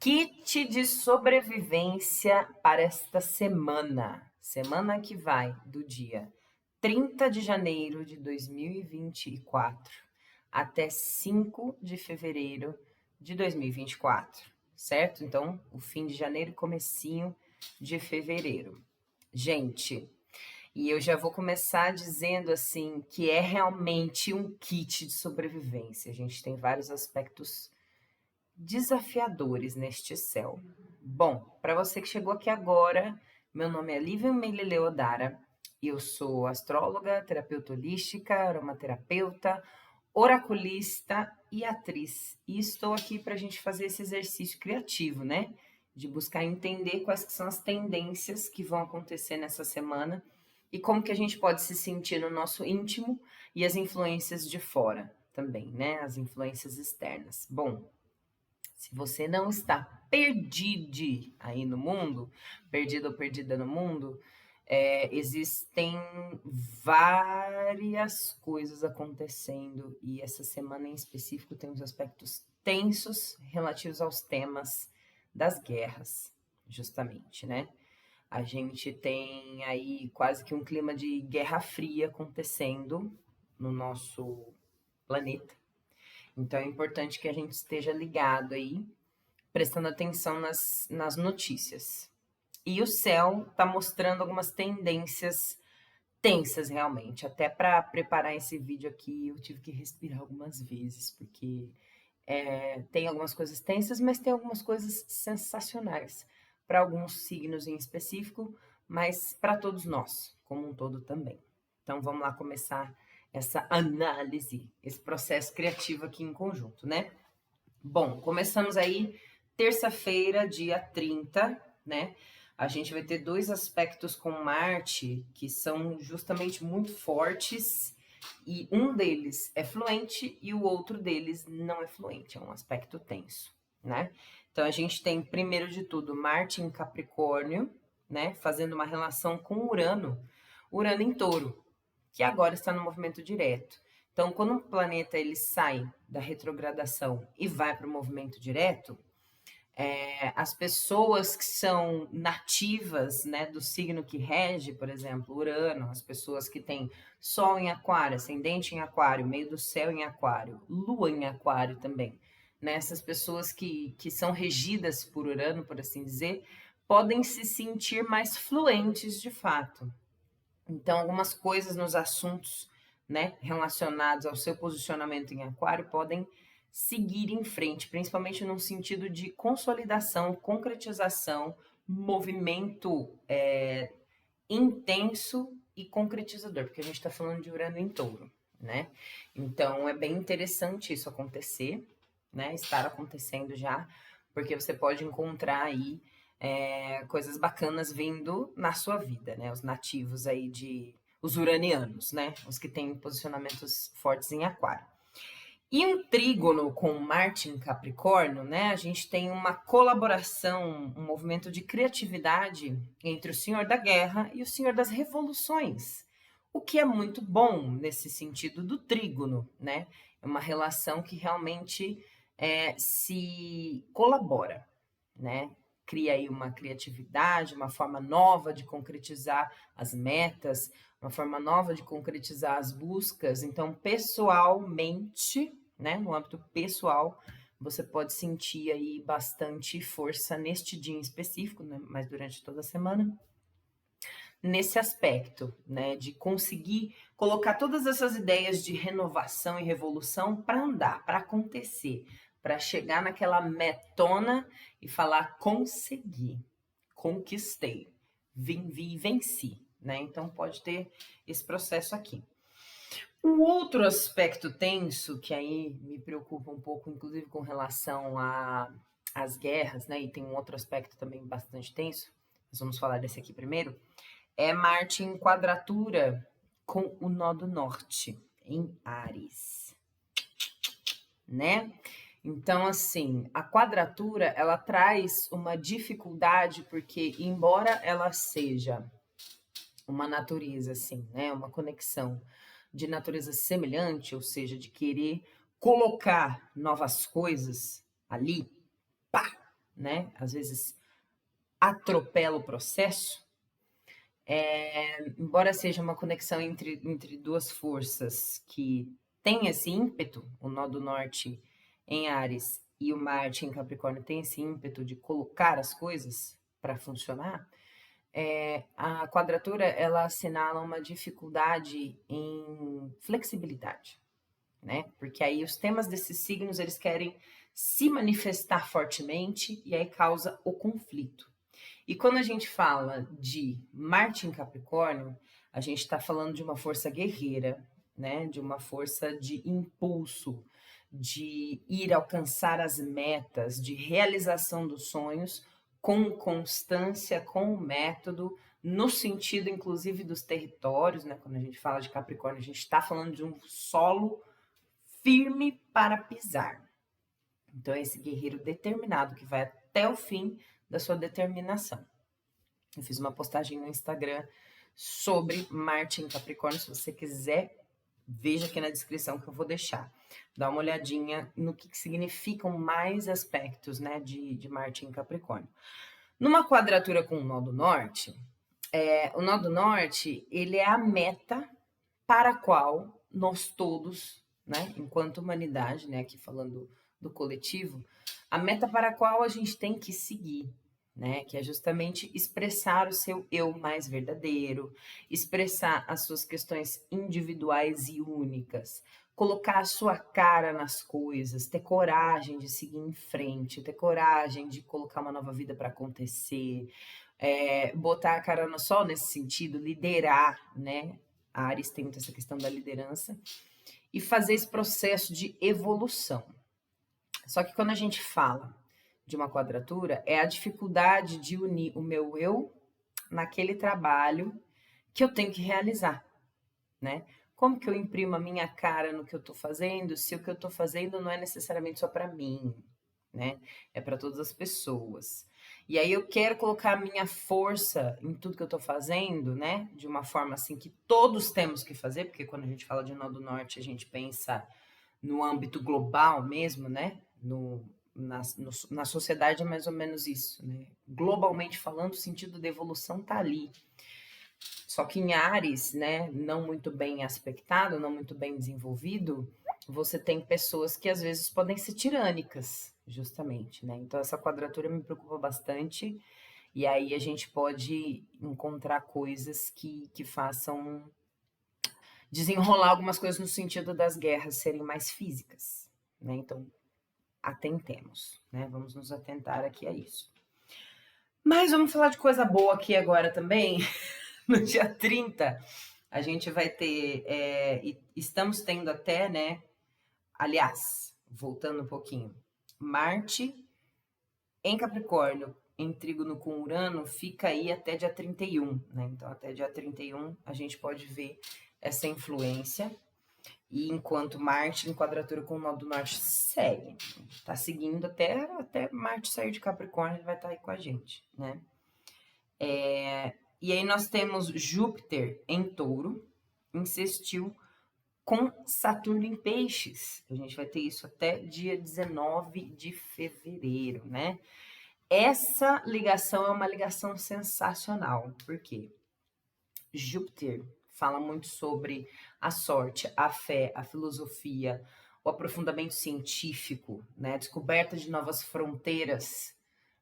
Kit de sobrevivência para esta semana que vai do dia 30 de janeiro de 2024 até 5 de fevereiro de 2024, certo? Então, o fim de janeiro e comecinho de fevereiro. Gente, e eu já vou começar dizendo assim que é realmente um kit de sobrevivência. A gente tem vários aspectos desafiadores neste céu. Bom, para você que chegou aqui agora, meu nome é Lívia Meile Leodara, eu sou astróloga, terapeuta holística, aromaterapeuta, oraculista e atriz. E estou aqui para a gente fazer esse exercício criativo, né? De buscar entender quais que são as tendências que vão acontecer nessa semana e como que a gente pode se sentir no nosso íntimo e as influências de fora também, né? As influências externas. Bom, se você não está perdido aí no mundo, perdido ou perdida no mundo, existem várias coisas acontecendo e essa semana em específico tem uns aspectos tensos relativos aos temas das guerras, justamente, né? A gente tem aí quase que um clima de guerra fria acontecendo no nosso planeta. Então é importante que a gente esteja ligado aí, prestando atenção nas notícias. E o céu está mostrando algumas tendências tensas realmente. Até para preparar esse vídeo aqui, eu tive que respirar algumas vezes, porque tem algumas coisas tensas, mas tem algumas coisas sensacionais para alguns signos em específico, mas para todos nós, como um todo também. Então vamos lá começar essa análise, esse processo criativo aqui em conjunto, né? Bom, começamos aí terça-feira, dia 30, né? A gente vai ter dois aspectos com Marte que são justamente muito fortes e um deles é fluente e o outro deles não é fluente, é um aspecto tenso, né? Então a gente tem, primeiro de tudo, Marte em Capricórnio, né? Fazendo uma relação com Urano em Touro, que agora está no movimento direto. Então, quando um planeta ele sai da retrogradação e vai para o movimento direto, as pessoas que são nativas, né, do signo que rege, por exemplo, Urano, as pessoas que têm Sol em Aquário, Ascendente em Aquário, meio do céu em Aquário, Lua em Aquário também, né, essas pessoas que são regidas por Urano, por assim dizer, podem se sentir mais fluentes de fato. Então, algumas coisas nos assuntos, né, relacionados ao seu posicionamento em Aquário podem seguir em frente, principalmente no sentido de consolidação, concretização, movimento intenso e concretizador, porque a gente está falando de Urano em Touro, né? Então, é bem interessante isso acontecer, né? Estar acontecendo já, porque você pode encontrar aí coisas bacanas vindo na sua vida, né? Os nativos aí os uranianos, né? Os que têm posicionamentos fortes em Aquário. E um trígono com Marte em Capricórnio, né? A gente tem uma colaboração, um movimento de criatividade entre o Senhor da Guerra e o Senhor das Revoluções, o que é muito bom nesse sentido do trígono, né? É uma relação que realmente se colabora, né? Cria aí uma criatividade, uma forma nova de concretizar as metas, uma forma nova de concretizar as buscas. Então, pessoalmente, né, no âmbito pessoal, você pode sentir aí bastante força neste dia em específico, né, mas durante toda a semana, nesse aspecto, né, de conseguir colocar todas essas ideias de renovação e revolução para andar, para acontecer, para chegar naquela metona e falar consegui, conquistei, vi e venci, né? Então pode ter esse processo aqui. Um outro aspecto tenso que aí me preocupa um pouco, inclusive com relação às guerras, né? E tem um outro aspecto também bastante tenso. Nós vamos falar desse aqui primeiro. É Marte em quadratura com o nó do norte em Áries, né? Então, assim, a quadratura, ela traz uma dificuldade, porque embora ela seja uma natureza, assim, né, uma conexão de natureza semelhante, ou seja, de querer colocar novas coisas ali, pá, né? Às vezes atropela o processo. Embora seja uma conexão entre duas forças que tem esse ímpeto, o nó do norte em Áries e o Marte em Capricórnio tem esse ímpeto de colocar as coisas para funcionar, a quadratura ela assinala uma dificuldade em flexibilidade, né? Porque aí os temas desses signos eles querem se manifestar fortemente e aí causa o conflito. E quando a gente fala de Marte em Capricórnio, a gente está falando de uma força guerreira, né? De uma força de impulso, de ir alcançar as metas, de realização dos sonhos com constância, com método, no sentido inclusive dos territórios, né? Quando a gente fala de Capricórnio, a gente está falando de um solo firme para pisar. Então é esse guerreiro determinado que vai até o fim da sua determinação. Eu fiz uma postagem no Instagram sobre Marte em Capricórnio, se você quiser, veja aqui na descrição que eu vou deixar. Dá uma olhadinha no que significam mais aspectos, né, de Marte em Capricórnio. Numa quadratura com o nó do norte, o nó do norte, ele é a meta para a qual nós todos, né, enquanto humanidade, né, aqui falando do coletivo, a meta para a qual a gente tem que seguir, né, que é justamente expressar o seu eu mais verdadeiro, expressar as suas questões individuais e únicas, colocar a sua cara nas coisas, ter coragem de seguir em frente, ter coragem de colocar uma nova vida para acontecer, botar a cara no sol nesse sentido, liderar, né? A Áries tem muito essa questão da liderança e fazer esse processo de evolução. Só que quando a gente fala de uma quadratura, é a dificuldade de unir o meu eu naquele trabalho que eu tenho que realizar, né? Como que eu imprimo a minha cara no que eu estou fazendo, se o que eu estou fazendo não é necessariamente só para mim, né? É para todas as pessoas. E aí eu quero colocar a minha força em tudo que eu estou fazendo, né? De uma forma assim que todos temos que fazer, porque quando a gente fala de nó do norte, a gente pensa no âmbito global mesmo, né? Na sociedade é mais ou menos isso, né? Globalmente falando, o sentido de evolução tá ali. Só que em Áries, né, não muito bem aspectado, não muito bem desenvolvido, você tem pessoas que às vezes podem ser tirânicas, justamente, né? Então essa quadratura me preocupa bastante, e aí a gente pode encontrar coisas que façam desenrolar algumas coisas no sentido das guerras serem mais físicas, né? Então, atentemos, né? Vamos nos atentar aqui a isso. Mas vamos falar de coisa boa aqui agora também. No dia 30, a gente vai ter, estamos tendo até, né? Aliás, voltando um pouquinho, Marte em Capricórnio, em trígono com Urano, fica aí até dia 31, né? Então, até dia 31, a gente pode ver essa influência. E enquanto Marte em quadratura com o nó do norte segue, tá seguindo até Marte sair de Capricórnio, ele vai estar aí com a gente, né? E aí nós temos Júpiter em touro, em sextil com Saturno em peixes. A gente vai ter isso até dia 19 de fevereiro, né? Essa ligação é uma ligação sensacional, porque Júpiter fala muito sobre a sorte, a fé, a filosofia, o aprofundamento científico, né? A descoberta de novas fronteiras,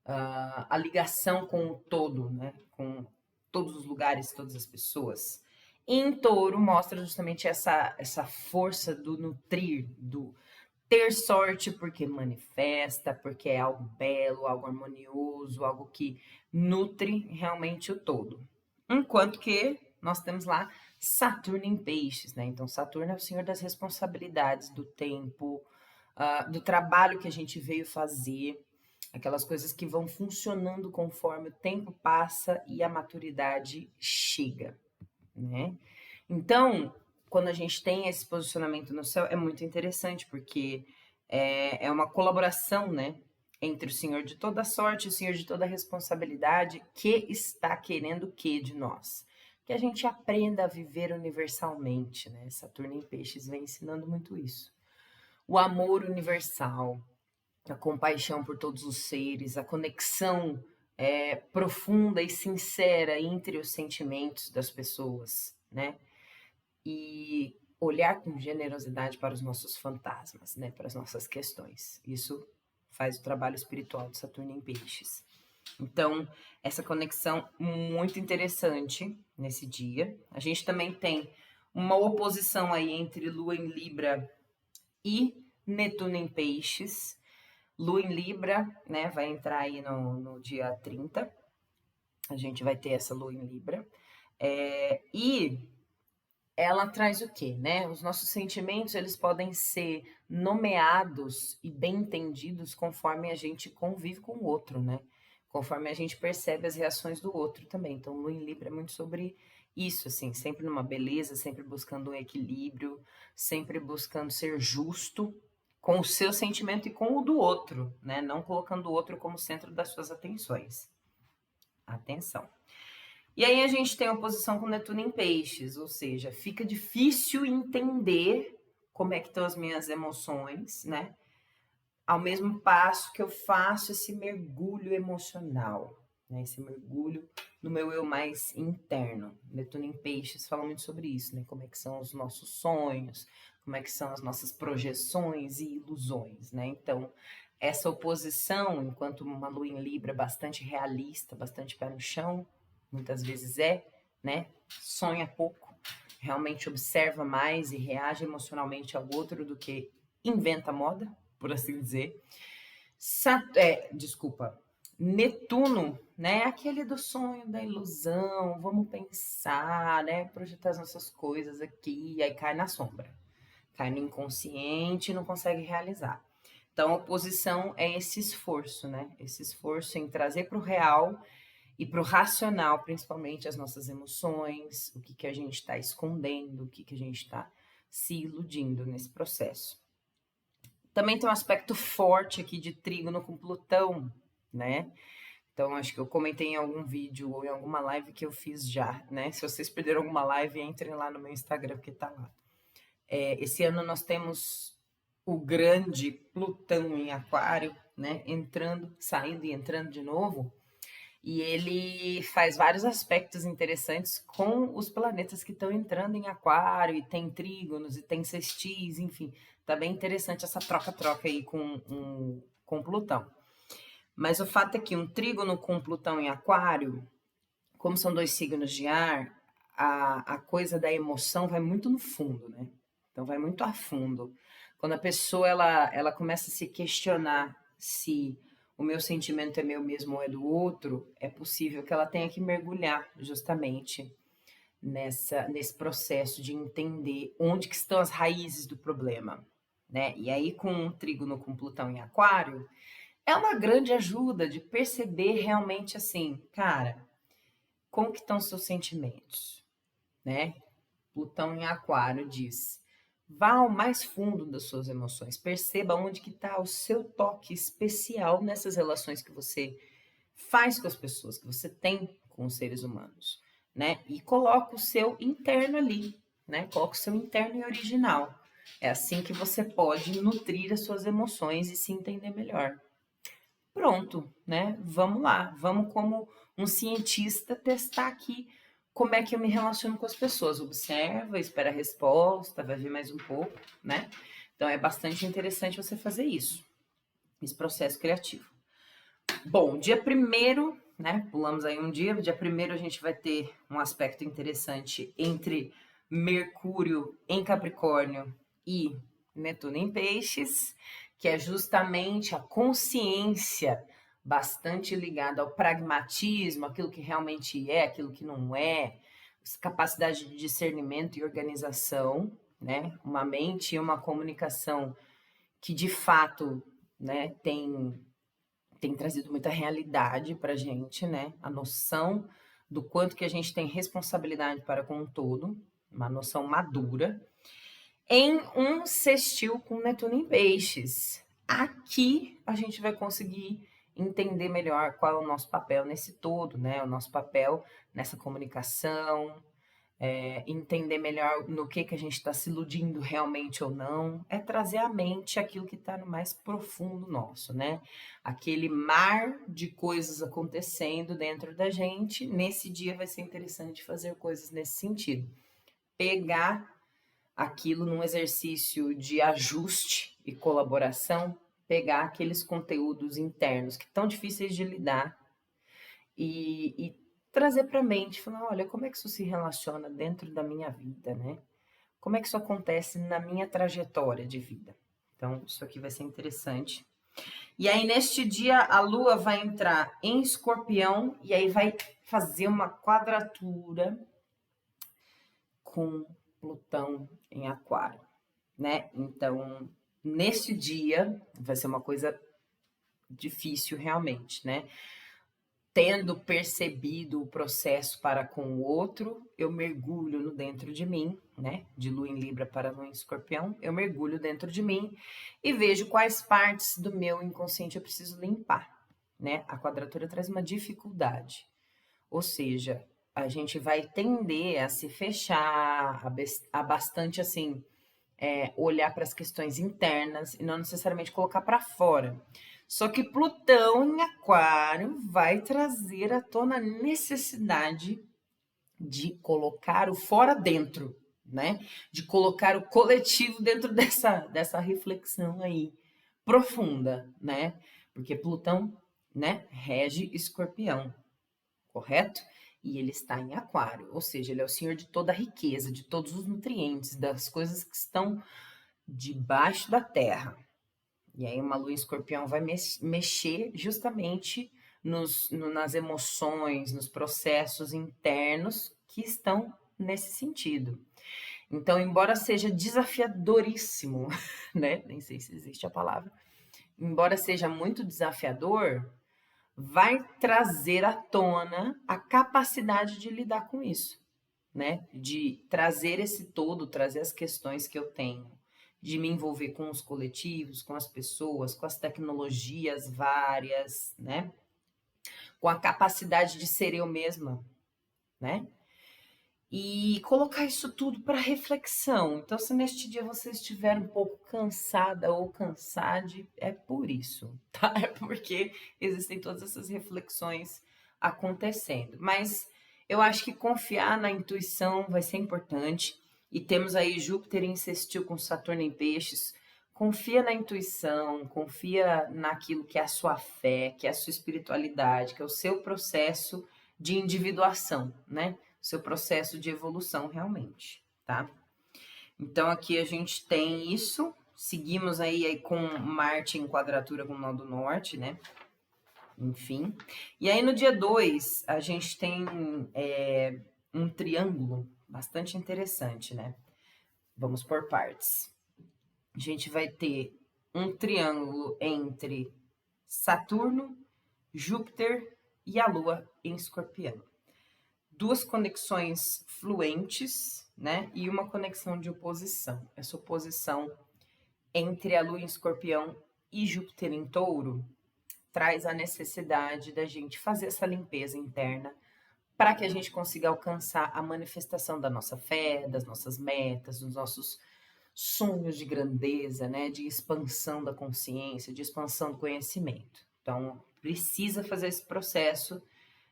a ligação com o todo, né? Com todos os lugares, todas as pessoas. E em touro mostra justamente essa força do nutrir, do ter sorte porque manifesta, porque é algo belo, algo harmonioso, algo que nutre realmente o todo. Enquanto que nós temos lá Saturno em peixes, né? Então Saturno é o senhor das responsabilidades, do tempo, do trabalho que a gente veio fazer, aquelas coisas que vão funcionando conforme o tempo passa e a maturidade chega, né? Então, quando a gente tem esse posicionamento no céu, é muito interessante, porque é uma colaboração, né? Entre o Senhor de toda sorte e o Senhor de toda responsabilidade, que está querendo o que de nós? Que a gente aprenda a viver universalmente, né? Saturno em peixes vem ensinando muito isso. O amor universal, a compaixão por todos os seres, a conexão profunda e sincera entre os sentimentos das pessoas, né? E olhar com generosidade para os nossos fantasmas, né? Para as nossas questões. Isso faz o trabalho espiritual de Saturno em Peixes. Então, essa conexão muito interessante nesse dia. A gente também tem uma oposição aí entre Lua em Libra e Netuno em Peixes. Lua em Libra, né, vai entrar aí no dia 30. A gente vai ter essa Lua em Libra. E ela traz o quê, né? Os nossos sentimentos, eles podem ser nomeados e bem entendidos conforme a gente convive com o outro, né? Conforme a gente percebe as reações do outro também. Então, Lua em Libra é muito sobre isso, assim, sempre numa beleza, sempre buscando um equilíbrio, sempre buscando ser justo com o seu sentimento e com o do outro, né? Não colocando o outro como centro das suas atenções. Atenção. E aí a gente tem a oposição com Netuno em Peixes, ou seja, fica difícil entender como é que estão as minhas emoções, né? Ao mesmo passo que eu faço esse mergulho emocional, né? Esse mergulho no meu eu mais interno. Netuno em Peixes fala muito sobre isso, né? Como é que são os nossos sonhos, como é que são as nossas projeções e ilusões, né? Então, essa oposição, enquanto uma Lua em Libra bastante realista, bastante pé no chão, muitas vezes né? Sonha pouco, realmente observa mais e reage emocionalmente ao outro do que inventa moda, por assim dizer. Desculpa. Netuno, né? Aquele do sonho, da ilusão, vamos pensar, né? Projetar as nossas coisas aqui, aí cai na sombra. Cai no inconsciente e não consegue realizar. Então, a oposição é esse esforço, né? Esse esforço em trazer para o real e para o racional, principalmente, as nossas emoções, o que a gente está escondendo, o que a gente está se iludindo nesse processo. Também tem um aspecto forte aqui de trígono com Plutão, né? Então, acho que eu comentei em algum vídeo ou em alguma live que eu fiz já, né? Se vocês perderam alguma live, entrem lá no meu Instagram, porque tá lá. Esse ano nós temos o grande Plutão em Aquário, né? Entrando, saindo e entrando de novo. E ele faz vários aspectos interessantes com os planetas que estão entrando em Aquário, e tem trígonos, e tem sextis, enfim. Tá bem interessante essa troca-troca aí com Plutão. Mas o fato é que um trígono com Plutão em Aquário, como são dois signos de ar, a coisa da emoção vai muito no fundo, né? Então vai muito a fundo. Quando a pessoa ela começa a se questionar se o meu sentimento é meu mesmo ou é do outro, é possível que ela tenha que mergulhar justamente nesse processo de entender onde que estão as raízes do problema, né? E aí com um trígono com Plutão em Aquário, é uma grande ajuda de perceber realmente assim, cara, como que estão os seus sentimentos, né? Plutão em Aquário diz: vá ao mais fundo das suas emoções, perceba onde que está o seu toque especial nessas relações que você faz com as pessoas, que você tem com os seres humanos, né? E coloca o seu interno ali, né? Coloca o seu interno e original. É assim que você pode nutrir as suas emoções e se entender melhor. Pronto, né? Vamos lá, vamos como um cientista testar aqui como é que eu me relaciono com as pessoas. Observa, espera a resposta, vai ver mais um pouco, né? Então é bastante interessante você fazer isso, esse processo criativo. Bom, dia 1º, né? Pulamos aí um dia primeiro a gente vai ter um aspecto interessante entre Mercúrio em Capricórnio e Netuno em Peixes, que é justamente a consciência bastante ligada ao pragmatismo, aquilo que realmente é, aquilo que não é, capacidade de discernimento e organização, né? Uma mente e uma comunicação que de fato, né, tem trazido muita realidade para a gente, né? A noção do quanto que a gente tem responsabilidade para com o todo, uma noção madura, em um sextil com Netuno em Peixes. Aqui a gente vai conseguir entender melhor qual é o nosso papel nesse todo, né? O nosso papel nessa comunicação, entender melhor no que a gente está se iludindo realmente ou não, é trazer à mente aquilo que está no mais profundo nosso, né? Aquele mar de coisas acontecendo dentro da gente. Nesse dia vai ser interessante fazer coisas nesse sentido. Pegar aquilo num exercício de ajuste e colaboração, pegar aqueles conteúdos internos que estão difíceis de lidar e trazer para a mente, falar, olha, como é que isso se relaciona dentro da minha vida, né? Como é que isso acontece na minha trajetória de vida? Então, isso aqui vai ser interessante. E aí, neste dia, a Lua vai entrar em Escorpião e aí vai fazer uma quadratura com Plutão em Aquário, né? Então, neste dia, vai ser uma coisa difícil realmente, né? Tendo percebido o processo para com o outro, eu mergulho no dentro de mim, né? De Lua em Libra para Lua em Escorpião, eu mergulho dentro de mim e vejo quais partes do meu inconsciente eu preciso limpar, né? A quadratura traz uma dificuldade, ou seja, a gente vai tender a se fechar, a bastante assim, olhar para as questões internas e não necessariamente colocar para fora. Só que Plutão em Aquário vai trazer à tona a necessidade de colocar o fora dentro, né? De colocar o coletivo dentro dessa reflexão aí profunda, né? Porque Plutão, né, rege Escorpião, correto? E ele está em Aquário, ou seja, ele é o senhor de toda a riqueza, de todos os nutrientes, das coisas que estão debaixo da terra. E aí uma lua em Escorpião vai mexer justamente nas emoções, nos processos internos que estão nesse sentido. Então, embora seja desafiadoríssimo, né? Nem sei se existe a palavra. Embora seja muito desafiador, vai trazer à tona a capacidade de lidar com isso, né? De trazer esse todo, trazer as questões que eu tenho, de me envolver com os coletivos, com as pessoas, com as tecnologias várias, né? Com a capacidade de ser eu mesma, né? E colocar isso tudo para reflexão. Então, se neste dia você estiver um pouco cansada ou cansade, é por isso, tá? É porque existem todas essas reflexões acontecendo. Mas eu acho que confiar na intuição vai ser importante. E temos aí Júpiter em sextil com Saturno em peixes. Confia na intuição, confia naquilo que é a sua fé, que é a sua espiritualidade, que é o seu processo de individuação, né? Seu processo de evolução realmente, tá? Então aqui a gente tem isso, seguimos aí com Marte em quadratura com o nó do norte, né? Enfim. E aí no dia 2 a gente tem um triângulo bastante interessante, né? Vamos por partes. A gente vai ter um triângulo entre Saturno, Júpiter e a Lua em Escorpião. Duas conexões fluentes, né? E uma conexão de oposição. Essa oposição entre a Lua em Escorpião e Júpiter em Touro traz a necessidade da gente fazer essa limpeza interna para que a gente consiga alcançar a manifestação da nossa fé, das nossas metas, dos nossos sonhos de grandeza, né? De expansão da consciência, de expansão do conhecimento. Então, precisa fazer esse processo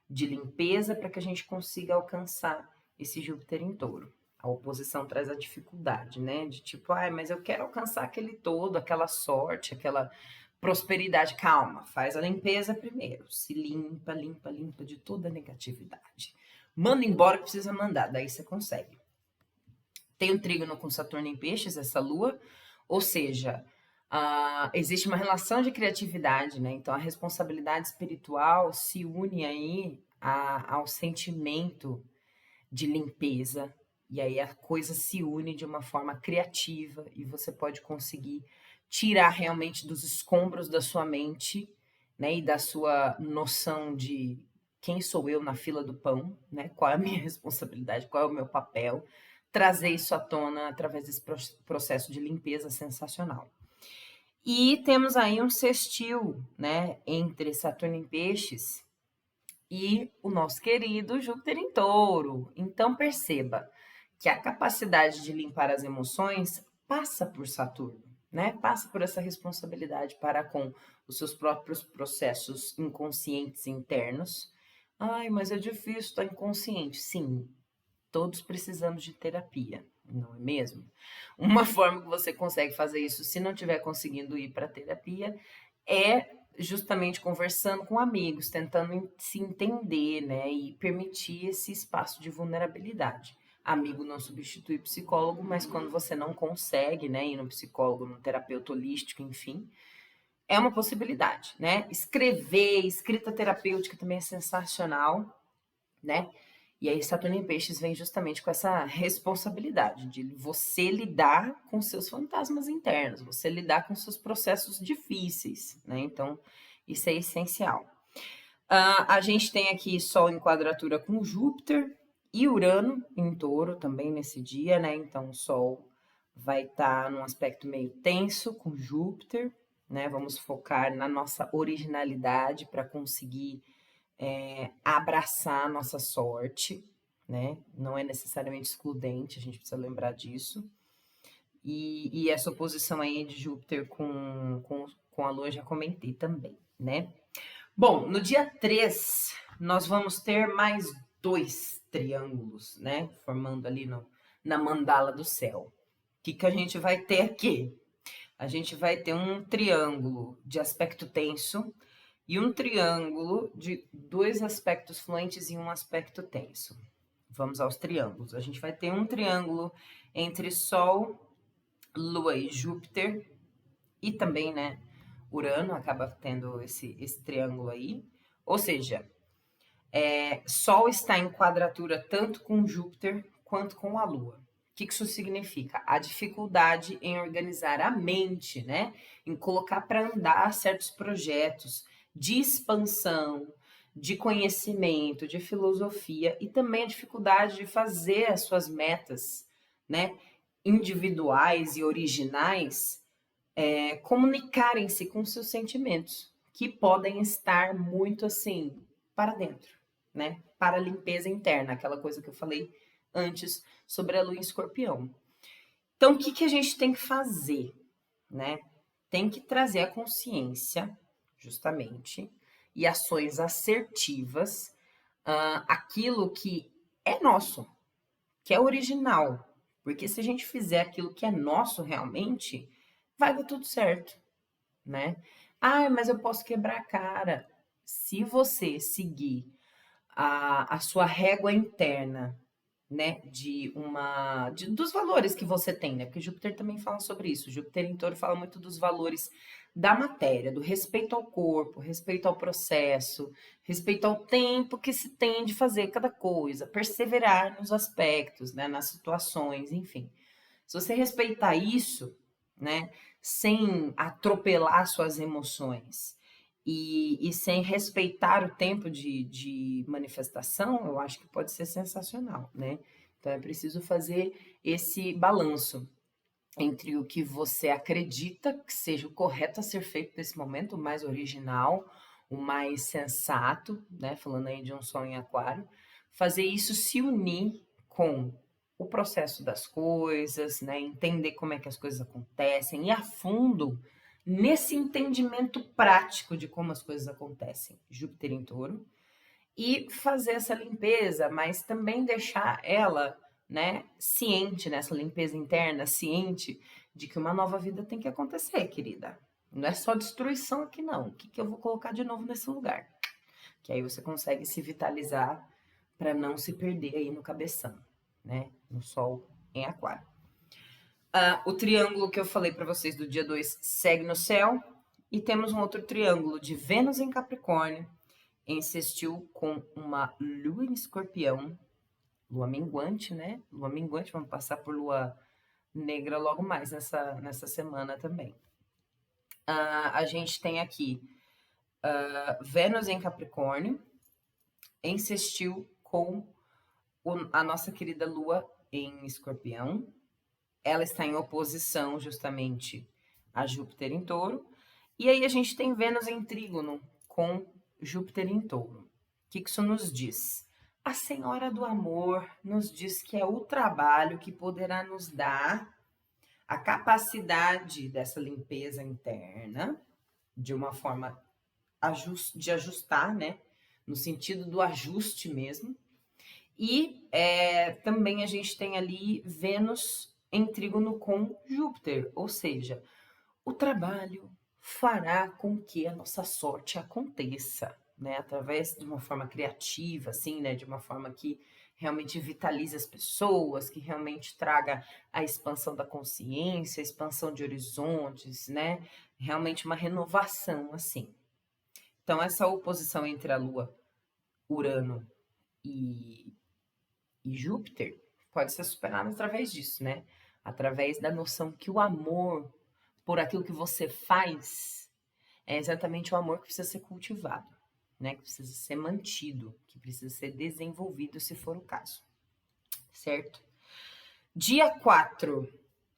de limpeza para que a gente consiga alcançar esse Júpiter em Touro. A oposição traz a dificuldade, né? De tipo, mas eu quero alcançar aquele todo, aquela sorte, aquela prosperidade. Calma, faz a limpeza primeiro. Se limpa, limpa, limpa de toda a negatividade. Manda embora que precisa mandar, daí você consegue. Tem um trígono com Saturno em peixes, essa lua, ou seja, existe uma relação de criatividade, né? Então a responsabilidade espiritual se une aí ao sentimento de limpeza, e aí a coisa se une de uma forma criativa e você pode conseguir tirar realmente dos escombros da sua mente, né? E da sua noção de quem sou eu na fila do pão, né? Qual é a minha responsabilidade, qual é o meu papel, trazer isso à tona através desse processo de limpeza sensacional. E temos aí um sextil, né, entre Saturno em Peixes e o nosso querido Júpiter em Touro. Então perceba que a capacidade de limpar as emoções passa por Saturno, né? Passa por essa responsabilidade para com os seus próprios processos inconscientes internos. Ai, mas é difícil estar inconsciente. Sim, todos precisamos de terapia, não é mesmo? Uma forma que você consegue fazer isso, se não estiver conseguindo ir para terapia, é justamente conversando com amigos, tentando se entender, né? E permitir esse espaço de vulnerabilidade. Amigo não substitui psicólogo, mas quando você não consegue, né, ir no psicólogo, no terapeuta holístico, enfim, é uma possibilidade, né? Escrever, escrita terapêutica também é sensacional, né? E aí Saturno em Peixes vem justamente com essa responsabilidade de você lidar com seus fantasmas internos, você lidar com seus processos difíceis, né? Então, isso é essencial. A gente tem aqui Sol em quadratura com Júpiter e Urano em Touro também nesse dia, né? Então, o Sol vai estar num aspecto meio tenso com Júpiter, né? Vamos focar na nossa originalidade para conseguir abraçar a nossa sorte, né? Não é necessariamente excludente, a gente precisa lembrar disso. E essa oposição aí de Júpiter com a Lua já comentei também, né? Bom, no dia 3, nós vamos ter mais 2 triângulos, né? Formando ali na mandala do céu. O que a gente vai ter aqui? A gente vai ter um triângulo de aspecto tenso e um triângulo de 2 aspectos fluentes e um aspecto tenso. Vamos aos triângulos. A gente vai ter um triângulo entre Sol, Lua e Júpiter, e também, né, Urano acaba tendo esse triângulo aí. Ou seja, Sol está em quadratura tanto com Júpiter quanto com a Lua. O que isso significa? A dificuldade em organizar a mente, né? Em colocar para andar certos projetos de expansão, de conhecimento, de filosofia e também a dificuldade de fazer as suas metas, né? Individuais e originais, comunicarem-se com seus sentimentos, que podem estar muito assim para dentro, né? Para a limpeza interna, aquela coisa que eu falei antes sobre a lua em escorpião. Então, o que a gente tem que fazer, né? Tem que trazer a consciência, justamente, e ações assertivas, aquilo que é nosso, que é original. Porque se a gente fizer aquilo que é nosso realmente, vai dar tudo certo, né? Ah, mas eu posso quebrar a cara. Se você seguir a sua régua interna, né, dos valores que você tem, né? Porque Júpiter também fala sobre isso. Júpiter em Touro fala muito dos valores da matéria, do respeito ao corpo, respeito ao processo, respeito ao tempo que se tem de fazer cada coisa, perseverar nos aspectos, né, nas situações, enfim. Se você respeitar isso, né, sem atropelar suas emoções e sem respeitar o tempo de manifestação, eu acho que pode ser sensacional, né? Então é preciso fazer esse balanço entre o que você acredita que seja o correto a ser feito nesse momento, o mais original, o mais sensato, né? Falando aí de um sol em aquário, fazer isso se unir com o processo das coisas, né? Entender como é que as coisas acontecem, ir a fundo nesse entendimento prático de como as coisas acontecem. Júpiter em Touro. E fazer essa limpeza, mas também deixar ela, né, ciente nessa limpeza interna, ciente de que uma nova vida tem que acontecer, querida. Não é só destruição aqui, não. O que eu vou colocar de novo nesse lugar? Que aí você consegue se vitalizar para não se perder aí no cabeção, né? No Sol em Aquário. O triângulo que eu falei para vocês do dia 2 segue no céu. E temos um outro triângulo de Vênus em Capricórnio, em sextil com uma lua em escorpião, lua minguante, né? Lua minguante, vamos passar por lua negra logo mais nessa semana também. A gente tem aqui Vênus em Capricórnio, em sextil com a nossa querida lua em escorpião. Ela está em oposição justamente a Júpiter em Touro. E aí a gente tem Vênus em trígono com Júpiter em Touro. que isso nos diz? A Senhora do Amor nos diz que é o trabalho que poderá nos dar a capacidade dessa limpeza interna, de uma forma de ajustar, né? No sentido do ajuste mesmo. E também a gente tem ali Vênus em trígono com Júpiter, ou seja, o trabalho fará com que a nossa sorte aconteça, né? Através de uma forma criativa, assim, né? De uma forma que realmente vitalize as pessoas, que realmente traga a expansão da consciência, a expansão de horizontes, né? Realmente uma renovação, assim. Então, essa oposição entre a Lua, Urano e Júpiter pode ser superada através disso, né? Através da noção que o amor por aquilo que você faz é exatamente o amor que precisa ser cultivado, né? Que precisa ser mantido, que precisa ser desenvolvido, se for o caso, certo? Dia 4,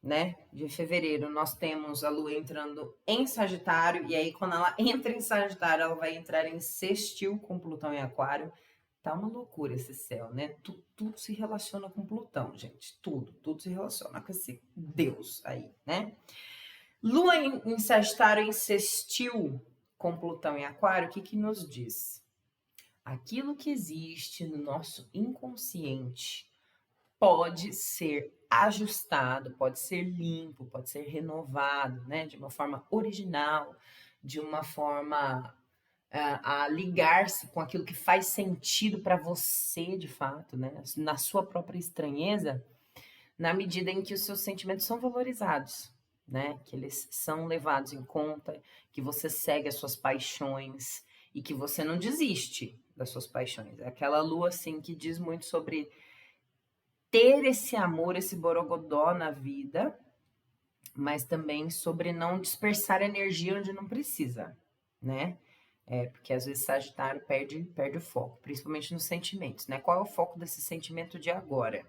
né, de fevereiro, nós temos a Lua entrando em Sagitário, e aí quando ela entra em Sagitário, ela vai entrar em sextil com Plutão em Aquário. Tá uma loucura esse céu, né? Tudo se relaciona com Plutão, gente. Tudo se relaciona com esse Deus aí, né? Lua em Sagitário em sextil com Plutão em Aquário, o que nos diz? Aquilo que existe no nosso inconsciente pode ser ajustado, pode ser limpo, pode ser renovado, né? De uma forma original, de uma forma a ligar-se com aquilo que faz sentido para você, de fato, né? Na sua própria estranheza, na medida em que os seus sentimentos são valorizados, né? Que eles são levados em conta, que você segue as suas paixões e que você não desiste das suas paixões. É aquela lua, assim, que diz muito sobre ter esse amor, esse borogodó na vida, mas também sobre não dispersar energia onde não precisa, né? Porque às vezes Sagitário perde o foco, principalmente nos sentimentos, né? Qual é o foco desse sentimento de agora,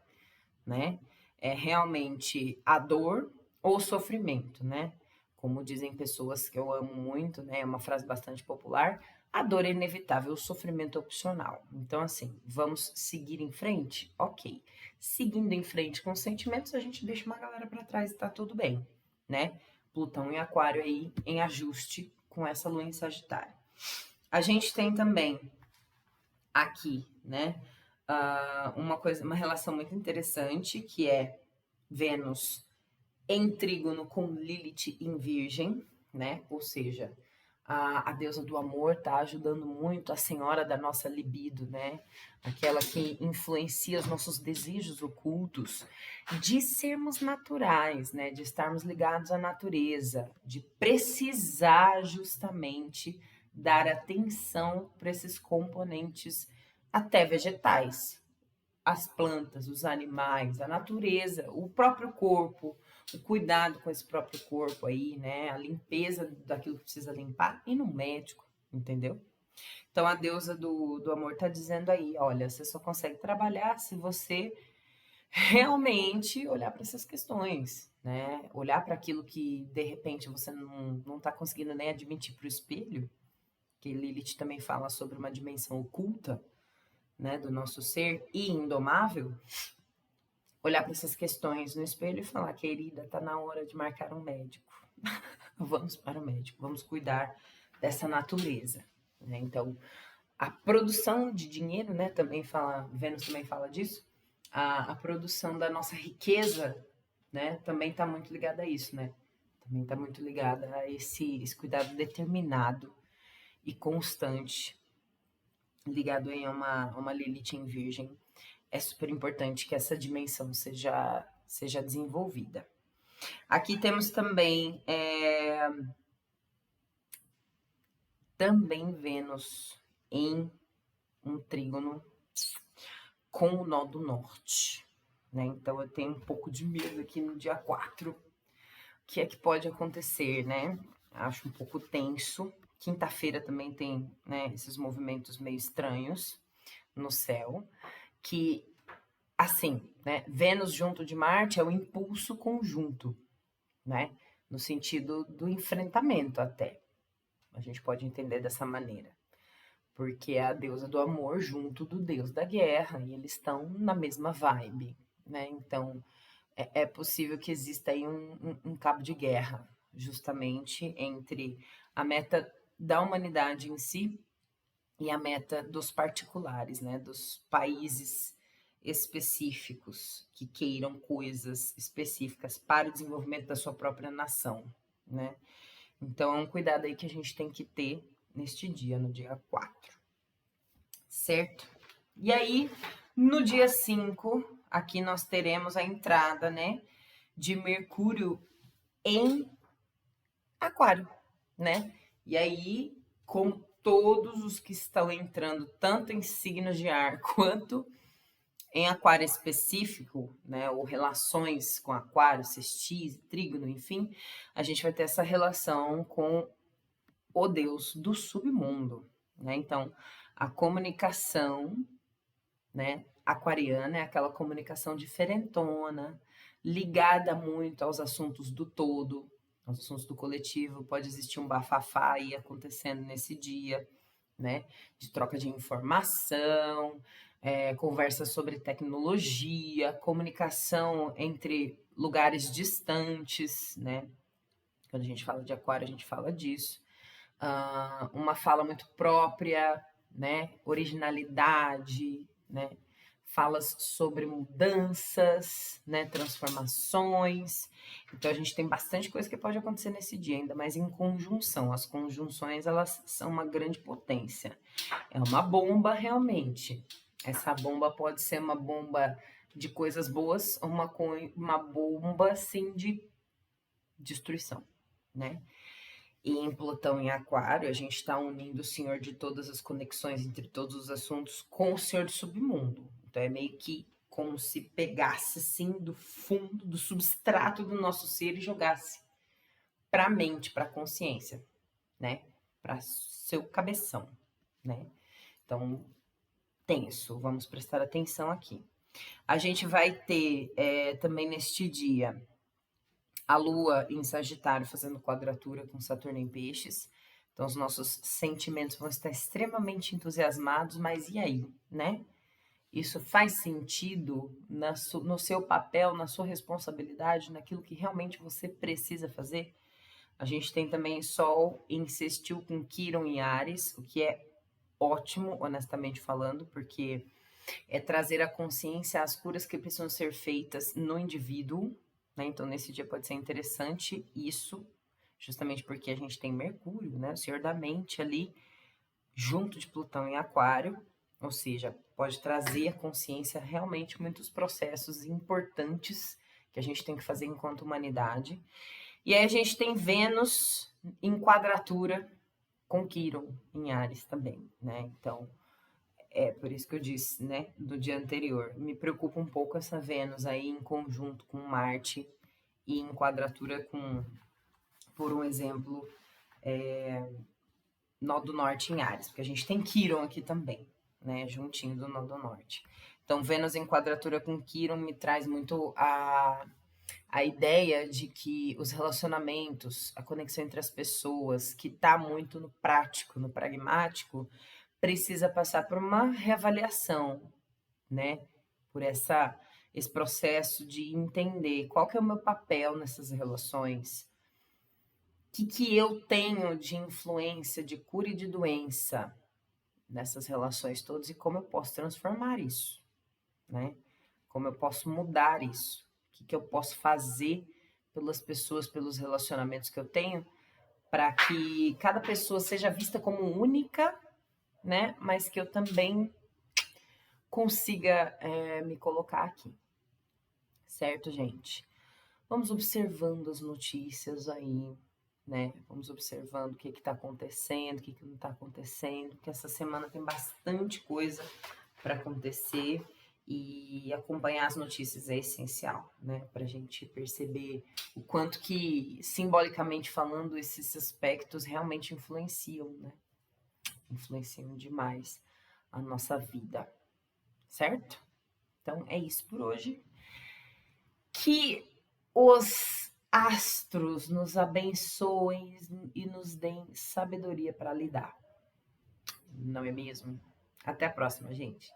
né? É realmente a dor ou o sofrimento, né? Como dizem pessoas que eu amo muito, né? É uma frase bastante popular: a dor é inevitável, o sofrimento é opcional. Então, assim, vamos seguir em frente? Ok. Seguindo em frente com os sentimentos, a gente deixa uma galera para trás e tá tudo bem, né? Plutão em Aquário aí em ajuste com essa lua em Sagitário. A gente tem também aqui, né, uma relação muito interessante, que é Vênus em trígono com Lilith em Virgem, né? Ou seja, a deusa do amor tá ajudando muito a senhora da nossa libido, né? Aquela que influencia os nossos desejos ocultos, de sermos naturais, né? De estarmos ligados à natureza, de precisar justamente dar atenção para esses componentes até vegetais, as plantas, os animais, a natureza, o próprio corpo, o cuidado com esse próprio corpo aí, né? A limpeza daquilo que precisa limpar, e no médico, entendeu? Então a deusa do amor tá dizendo aí, olha, você só consegue trabalhar se você realmente olhar para essas questões, né? Olhar para aquilo que de repente você não tá conseguindo nem admitir para o espelho, que Lilith também fala sobre uma dimensão oculta, né, do nosso ser e indomável. Olhar para essas questões no espelho e falar: querida, tá na hora de marcar um médico. Vamos para o médico, vamos cuidar dessa natureza, né? Então, a produção de dinheiro, né, também fala, Vênus também fala disso, a produção da nossa riqueza, né, também está muito ligada a isso, né? Também está muito ligada a esse cuidado determinado e constante, ligado em uma Lilith em Virgem. É super importante que essa dimensão seja desenvolvida. Aqui temos também Vênus em um trígono com o nó do norte, né? Então eu tenho um pouco de medo aqui no dia 4. O que é que pode acontecer, né? Acho um pouco tenso. Quinta-feira também tem, né, esses movimentos meio estranhos no céu, que, assim, né, Vênus junto de Marte é o impulso conjunto, né? No sentido do enfrentamento até. A gente pode entender dessa maneira. porque é a deusa do amor junto do deus da guerra, e eles estão na mesma vibe, né? Então, é possível que exista aí um cabo de guerra, justamente entre a meta da humanidade em si e a meta dos particulares, né? Dos países específicos que queiram coisas específicas para o desenvolvimento da sua própria nação, né? Então, é um cuidado aí que a gente tem que ter neste dia, no dia 4, certo? E aí, no dia 5, aqui nós teremos a entrada, né, de Mercúrio em Aquário, né? E aí, como todos os que estão entrando, tanto em signos de ar quanto em Aquário específico, né, ou relações com Aquário, sextil, trígono, enfim, a gente vai ter essa relação com o deus do submundo, né? Então, a comunicação, né, aquariana é aquela comunicação diferentona, ligada muito aos assuntos do todo, aos assuntos do coletivo. Pode existir um bafafá aí acontecendo nesse dia, né? De troca de informação, conversa sobre tecnologia, comunicação entre lugares distantes, né? Quando a gente fala de aquário, a gente fala disso. Uma fala muito própria, né? Originalidade, né? Falas sobre mudanças, né? Transformações. Então a gente tem bastante coisa que pode acontecer nesse dia, ainda mais em conjunção. As conjunções, elas são uma grande potência. É uma bomba realmente. Essa bomba pode ser uma bomba de coisas boas ou uma bomba assim de destruição, né? E em Plutão em Aquário, a gente está unindo o Senhor de todas as conexões entre todos os assuntos com o Senhor do submundo. Então é meio que como se pegasse assim do fundo, do substrato do nosso ser e jogasse para a mente, para a consciência, né? Para seu cabeção, né? Então, tenso, vamos prestar atenção aqui. A gente vai ter também neste dia a Lua em Sagitário fazendo quadratura com Saturno em Peixes. Então, os nossos sentimentos vão estar extremamente entusiasmados, mas e aí, né? Isso faz sentido no seu papel, na sua responsabilidade, naquilo que realmente você precisa fazer? A gente tem também Sol em sextil com Quirón em Áries, o que é ótimo, honestamente falando, porque é trazer a consciência às curas que precisam ser feitas no indivíduo, né? Então, nesse dia pode ser interessante isso, justamente porque a gente tem Mercúrio, né? O senhor da mente ali, junto de Plutão em Aquário, ou seja, pode trazer à consciência realmente muitos processos importantes que a gente tem que fazer enquanto humanidade. E aí a gente tem Vênus em quadratura com Quirón em Áries também, né? Então, por isso que eu disse, né, do dia anterior. Me preocupa um pouco essa Vênus aí em conjunto com Marte e em quadratura com, por um exemplo, Nó do Norte em Áries, porque a gente tem Quirón aqui também, né, juntinho do Nó do Norte. Então, Vênus em quadratura com Quirón me traz muito a ideia de que os relacionamentos, a conexão entre as pessoas, que está muito no prático, no pragmático, precisa passar por uma reavaliação, né? Por esse processo de entender qual que é o meu papel nessas relações, o que eu tenho de influência, de cura e de doença nessas relações todas e como eu posso transformar isso, né? Como eu posso mudar isso, o que eu posso fazer pelas pessoas, pelos relacionamentos que eu tenho, para que cada pessoa seja vista como única, né? Mas que eu também consiga me colocar aqui, certo, gente? Vamos observando as notícias aí, né? Vamos observando o que está acontecendo, o que não está acontecendo, porque essa semana tem bastante coisa para acontecer e acompanhar as notícias é essencial, né? Para a gente perceber o quanto que, simbolicamente falando, esses aspectos realmente influenciam, né? Influenciam demais a nossa vida, certo? Então é isso por hoje. Que os astros nos abençoem e nos deem sabedoria para lidar. não é mesmo? Até a próxima, gente.